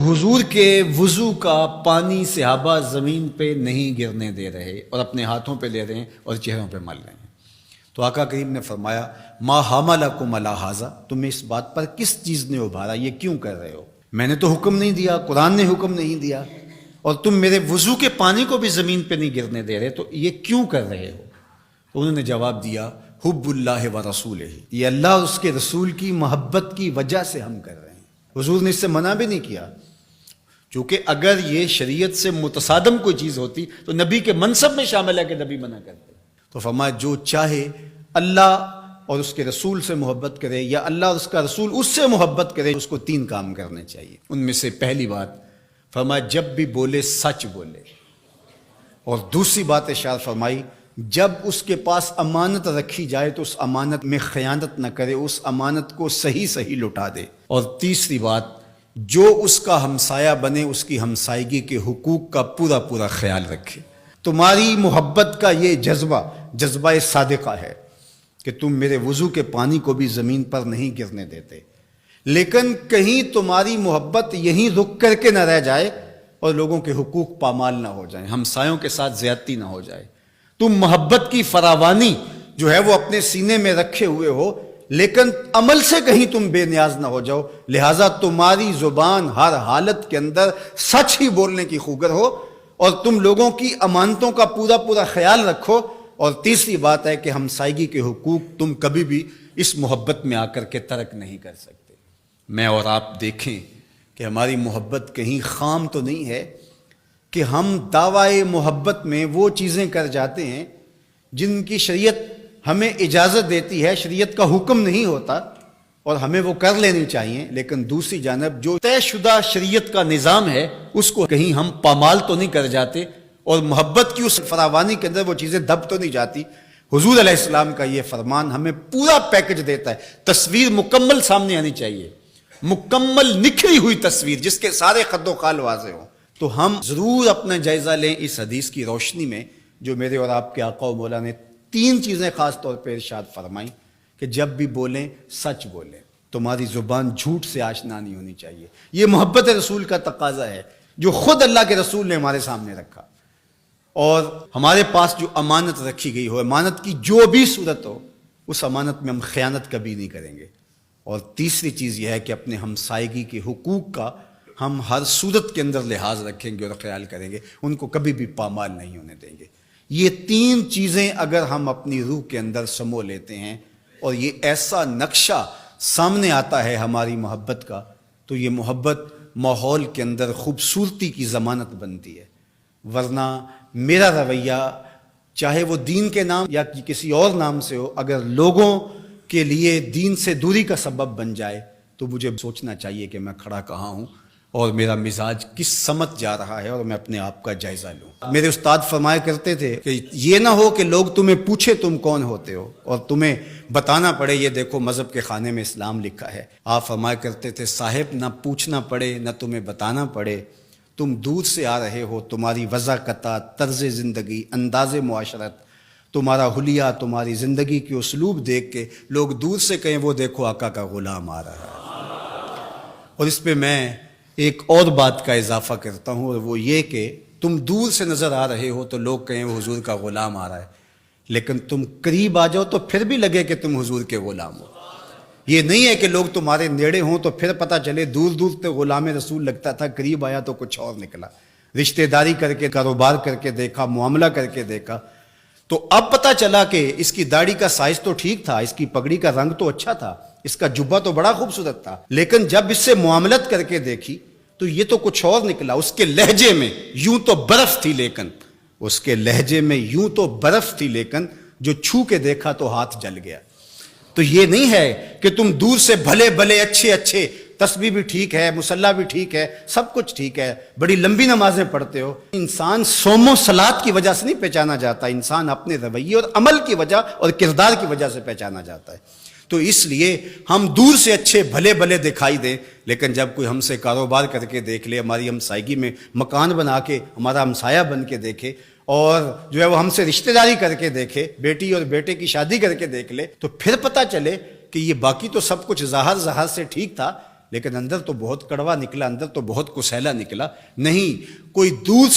حضور کے وضو کا پانی صحابہ زمین پہ نہیں گرنے دے رہے اور اپنے ہاتھوں پہ لے رہے ہیں اور چہروں پہ مل رہے ہیں۔ تو آقا کریم نے فرمایا ما حملکم علی ھذا، تمہیں اس بات پر کس چیز نے ابھارا، یہ کیوں کر رہے ہو؟ میں نے تو حکم نہیں دیا، قرآن نے حکم نہیں دیا، اور تم میرے وضو کے پانی کو بھی زمین پہ نہیں گرنے دے رہے، تو یہ کیوں کر رہے ہو؟ تو انہوں نے جواب دیا حب اللہ و رسولہ، یہ اللہ اور اس کے رسول کی محبت کی وجہ سے ہم کر رہے ہیں۔ حضور نے اس سے منع بھی نہیں کیا، چونکہ اگر یہ شریعت سے متصادم کوئی چیز ہوتی تو نبی کے منصب میں شامل ہے کہ نبی منع کرتے۔ تو فرمایا جو چاہے اللہ اور اس کے رسول سے محبت کرے یا اللہ اور اس کا رسول اس سے محبت کرے، اس کو تین کام کرنے چاہیے۔ ان میں سے پہلی بات فرمایا جب بھی بولے سچ بولے، اور دوسری بات ارشاد فرمائی جب اس کے پاس امانت رکھی جائے تو اس امانت میں خیانت نہ کرے، اس امانت کو صحیح لٹا دے، اور تیسری بات جو اس کا ہمسایہ بنے اس کی ہمسائیگی کے حقوق کا پورا خیال رکھے۔ تمہاری محبت کا یہ جذبہ صادقہ ہے کہ تم میرے وضو کے پانی کو بھی زمین پر نہیں گرنے دیتے، لیکن کہیں تمہاری محبت یہیں رک کر کے نہ رہ جائے اور لوگوں کے حقوق پامال نہ ہو جائیں، ہمسایوں کے ساتھ زیادتی نہ ہو جائے۔ تم محبت کی فراوانی جو ہے وہ اپنے سینے میں رکھے ہوئے ہو، لیکن عمل سے کہیں تم بے نیاز نہ ہو جاؤ، لہٰذا تمہاری زبان ہر حالت کے اندر سچ ہی بولنے کی خوگر ہو، اور تم لوگوں کی امانتوں کا پورا خیال رکھو۔ اور تیسری بات ہے کہ ہمسائیگی کے حقوق تم کبھی بھی اس محبت میں آ کر کے ترک نہیں کر سکتے۔ میں اور آپ دیکھیں کہ ہماری محبت کہیں خام تو نہیں ہے کہ ہم دعوی محبت میں وہ چیزیں کر جاتے ہیں جن کی شریعت ہمیں اجازت دیتی ہے، شریعت کا حکم نہیں ہوتا اور ہمیں وہ کر لینی چاہیے، لیکن دوسری جانب جو طے شدہ شریعت کا نظام ہے اس کو کہیں ہم پامال تو نہیں کر جاتے، اور محبت کی اس فراوانی کے اندر وہ چیزیں دب تو نہیں جاتی۔ حضور علیہ السلام کا یہ فرمان ہمیں پورا پیکج دیتا ہے، تصویر مکمل سامنے آنی چاہیے، مکمل نکھری ہوئی تصویر جس کے سارے خد و خال واضح ہوں۔ تو ہم ضرور اپنا جائزہ لیں اس حدیث کی روشنی میں جو میرے اور آپ کے آقا و مولا نے تین چیزیں خاص طور پہ ارشاد فرمائیں کہ جب بھی بولیں سچ بولیں، تمہاری زبان جھوٹ سے آشنا نہیں ہونی چاہیے۔ یہ محبت رسول کا تقاضا ہے جو خود اللہ کے رسول نے ہمارے سامنے رکھا، اور ہمارے پاس جو امانت رکھی گئی ہو، امانت کی جو بھی صورت ہو، اس امانت میں ہم خیانت کبھی نہیں کریں گے۔ اور تیسری چیز یہ ہے کہ اپنے ہمسائیگی کے حقوق کا ہم ہر صورت کے اندر لحاظ رکھیں گے اور خیال کریں گے، ان کو کبھی بھی پامال نہیں ہونے دیں گے۔ یہ تین چیزیں اگر ہم اپنی روح کے اندر سمو لیتے ہیں اور یہ ایسا نقشہ سامنے آتا ہے ہماری محبت کا، تو یہ محبت ماحول کے اندر خوبصورتی کی ضمانت بنتی ہے۔ ورنہ میرا رویہ چاہے وہ دین کے نام یا کسی اور نام سے ہو، اگر لوگوں کے لیے دین سے دوری کا سبب بن جائے تو مجھے سوچنا چاہیے کہ میں کھڑا کہاں ہوں اور میرا مزاج کس سمت جا رہا ہے، اور میں اپنے آپ کا جائزہ لوں۔ میرے استاد فرمایا کرتے تھے کہ یہ نہ ہو کہ لوگ تمہیں پوچھے تم کون ہوتے ہو اور تمہیں بتانا پڑے یہ دیکھو مذہب کے خانے میں اسلام لکھا ہے۔ آپ فرمایا کرتے تھے صاحب نہ پوچھنا پڑے نہ تمہیں بتانا پڑے، تم دور سے آ رہے ہو، تمہاری وضاقت، طرز زندگی، انداز معاشرت، تمہارا حلیہ، تمہاری زندگی کے اسلوب دیکھ کے لوگ دور سے کہیں وہ دیکھو آقا کا غلام آ رہا ہے۔ اور اس پہ میں ایک اور بات کا اضافہ کرتا ہوں، اور وہ یہ کہ تم دور سے نظر آ رہے ہو تو لوگ کہیں وہ حضور کا غلام آ رہا ہے، لیکن تم قریب آ جاؤ تو پھر بھی لگے کہ تم حضور کے غلام ہو۔ یہ نہیں ہے کہ لوگ تمہارے نیڑے ہوں تو پھر پتہ چلے دور سے غلام رسول لگتا تھا، قریب آیا تو کچھ اور نکلا، رشتہ داری کر کے، کاروبار کر کے دیکھا، معاملہ کر کے دیکھا، تو اب پتہ چلا کہ اس کی داڑھی کا سائز تو ٹھیک تھا، اس کی پگڑی کا رنگ تو اچھا تھا، اس کا جبہ تو بڑا خوبصورت تھا، لیکن جب اس سے معاملت کر کے دیکھی تو یہ تو کچھ اور نکلا۔ اس کے لہجے میں یوں تو برف تھی، لیکن اس کے لہجے میں یوں تو برف تھی، لیکن جو چھو کے دیکھا تو ہاتھ جل گیا۔ تو یہ نہیں ہے کہ تم دور سے بھلے اچھے تسبیح بھی ٹھیک ہے، مصلی بھی ٹھیک ہے، سب کچھ ٹھیک ہے، بڑی لمبی نمازیں پڑھتے ہو۔ انسان صوم و صلات کی وجہ سے نہیں پہچانا جاتا، انسان اپنے رویے اور عمل کی وجہ اور کردار کی وجہ سے پہچانا جاتا ہے۔ تو اس لیے ہم دور سے اچھے بھلے دکھائی دیں، لیکن جب کوئی ہم سے کاروبار کر کے دیکھ لے، ہماری ہمسائیگی میں مکان بنا کے ہمارا ہمسایہ بن کے دیکھے، اور جو ہے وہ ہم سے رشتہ داری کر کے دیکھے، بیٹی اور بیٹے کی شادی کر کے دیکھ لے، تو پھر پتہ چلے کہ یہ باقی تو سب کچھ ظاہر سے ٹھیک تھا، لیکن اندر تو بہت کڑوا نکلا، اندر تو بہت کسیلا نکلا. نہیں، کوئی دودھ